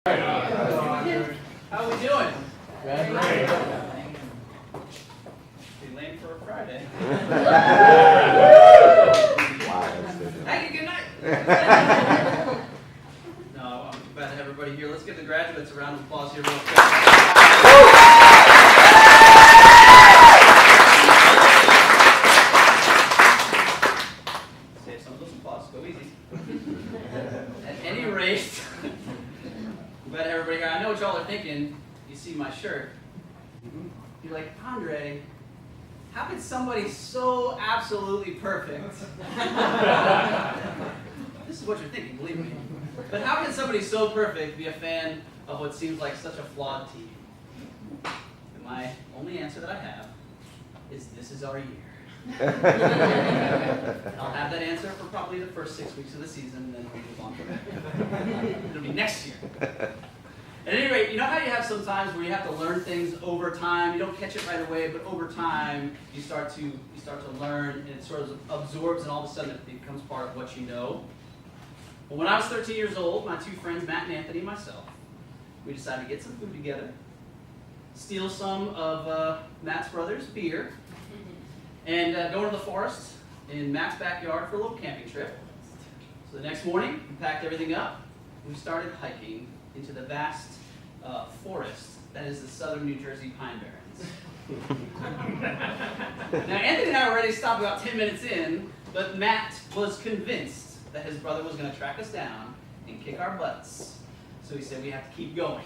How we doing? Great. Be lame for a Friday. Wow, Hey, good night. No, I'm glad to have everybody here. Let's give the graduates a round of applause here real quick. Save some of those applause. Go easy. At any rate, I'm glad to have everybody here. I know what y'all are thinking. You see my shirt. You're like, Andre, how could somebody so absolutely perfect? This is what you're thinking, believe me. But how can somebody so perfect be a fan of what seems like such a flawed team? And my only answer that I have is this is our year. I'll have that answer for probably the first 6 weeks of the season, and then we'll move on from there. It'll be next year. At any rate, you know how you have some times where you have to learn things over time. You don't catch it right away, but over time you start to learn, and it sort of absorbs, and all of a sudden it becomes part of what you know. Well, when I was 13 years old, my two friends, Matt and Anthony, and myself, we decided to get some food together, steal some of Matt's brother's beer, and go to the forest in Matt's backyard for a little camping trip. So the next morning, we packed everything up, and we started hiking into the vast forest that is the southern New Jersey Pine Barrens. Now, Anthony and I already stopped about 10 minutes in, but Matt was convinced that his brother was going to track us down and kick our butts. So he said we have to keep going.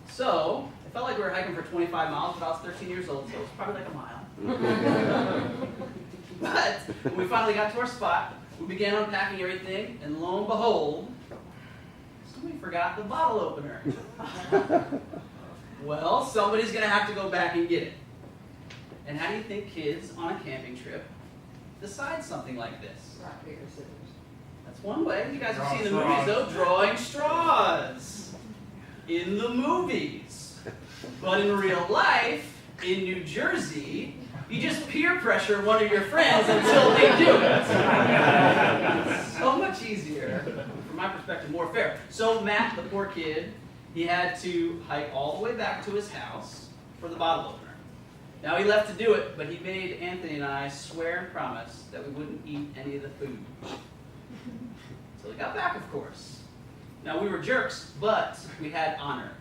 So it felt like we were hiking for 25 miles, but I was 13 years old, so it was probably like a mile. But when we finally got to our spot, we began unpacking everything, and lo and behold, somebody forgot the bottle opener. Well, somebody's going to have to go back and get it. And how do you think kids on a camping trip decide something like this? Rock, paper, scissors. That's one way. You guys have seen the movies, though. Drawing straws. In the movies. But in real life, in New Jersey, you just peer pressure one of your friends until they do it. So much easier. From my perspective, more fair. So Matt, the poor kid, he had to hike all the way back to his house for the bottle opener. Now he left to do it, but he made Anthony and I swear and promise that we wouldn't eat any of the food. So we got back, of course. Now we were jerks, but we had honor.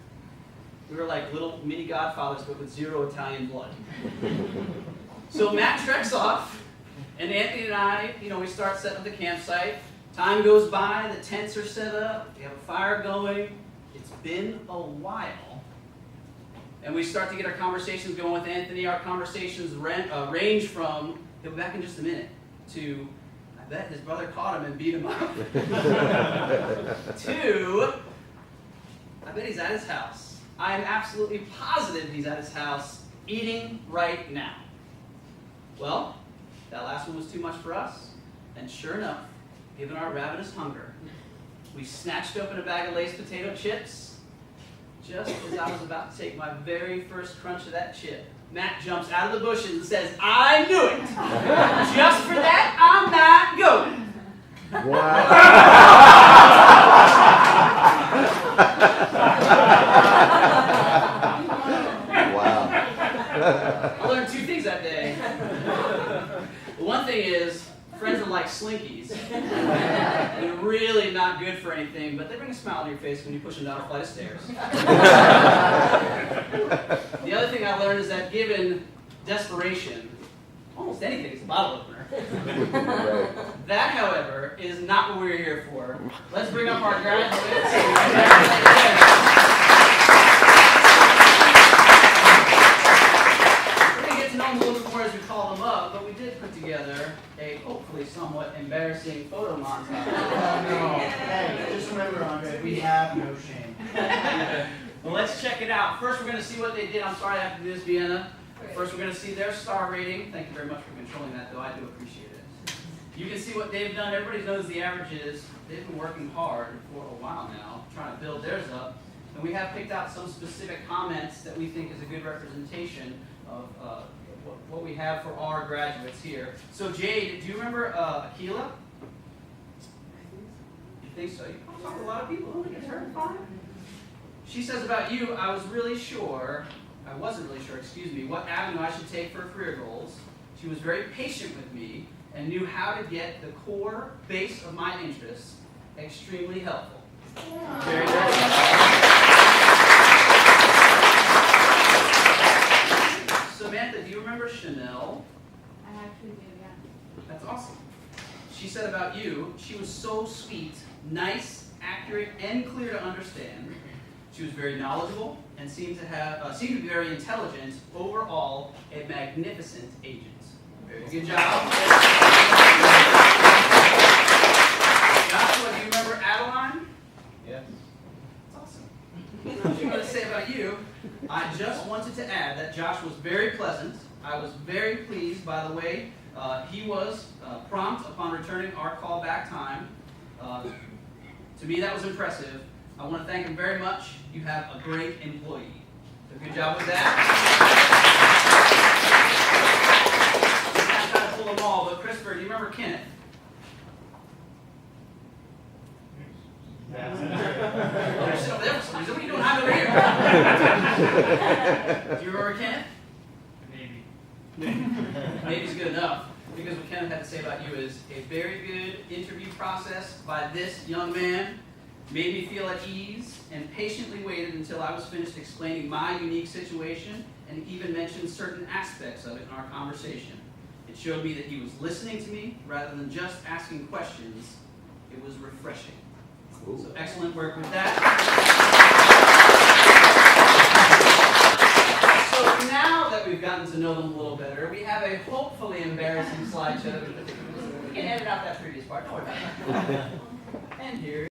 We were like little mini godfathers, but with zero Italian blood. So Matt treks off, and Anthony and I, we start setting up the campsite. Time goes by, the tents are set up, we have a fire going. It's been a while. And we start to get our conversations going with Anthony. Our conversations range from, he'll be back in just a minute, to, I bet his brother caught him and beat him up, to, I bet he's at his house. I am absolutely positive he's at his house eating right now. Well, that last one was too much for us, and sure enough, given our ravenous hunger, we snatched open a bag of Lay's potato chips. Just as I was about to take my very first crunch of that chip, Matt jumps out of the bushes and says, "I knew it! Just for that, I'm not going." Wow. Wow. I learned two things that day. One thing is, friends are like Slinkies. They're really not good for anything, but they bring a smile on your face when you push them down a flight of stairs. The other thing I learned is that given desperation, almost anything is a bottle opener. Right. That, however, is not what we're here for. Let's bring up our graduates. We're going to get to know them a little bit more as we call them up, but we did put together a hopefully somewhat embarrassing photo montage. No. Hey, just remember, Andre, we have no shame. Well, let's check it out. First, we're going to see what they did. I'm sorry I have to do this, Vienna. First, we're going to see their star rating. Thank you very much for controlling that, though. I do appreciate it. You can see what they've done. Everybody knows the averages. They've been working hard for a while now, trying to build theirs up. And we have picked out some specific comments that we think is a good representation of what we have for our graduates here. So, Jade, do you remember Akila? You think so? You talk to a lot of people. Who gets hurt? 5? She says about you, I wasn't really sure, what avenue I should take for career goals. She was very patient with me and knew how to get the core base of my interests extremely helpful. Very good. Samantha, do you remember Chanel? I actually do, yeah. That's awesome. She said about you, she was so sweet, nice, accurate, and clear to understand. She was very knowledgeable and seemed to be very intelligent. Overall, a magnificent agent. Very good job. Joshua, do you remember Adeline? Yes. That's awesome. What was I going to say about you? I just wanted to add that Josh was very pleasant. I was very pleased, by the way. He was prompt upon returning our call back time. To me, that was impressive. I want to thank him very much. You have a great employee. So good job with that. I'm trying to pull them all, but Christopher, do you remember Kenneth? You're sitting over there for some reason. What are you doing hiding over here? Do you remember Kenneth? Maybe. Maybe's good enough. Because what Kenneth had to say about you is a very good interview process by this young man. Made me feel at ease and patiently waited until I was finished explaining my unique situation and even mentioned certain aspects of it in our conversation. It showed me that he was listening to me rather than just asking questions. It was refreshing. Cool. So excellent work with that. So now that we've gotten to know them a little better, we have a hopefully embarrassing slideshow. We can edit out that previous part. Don't worry about that. And here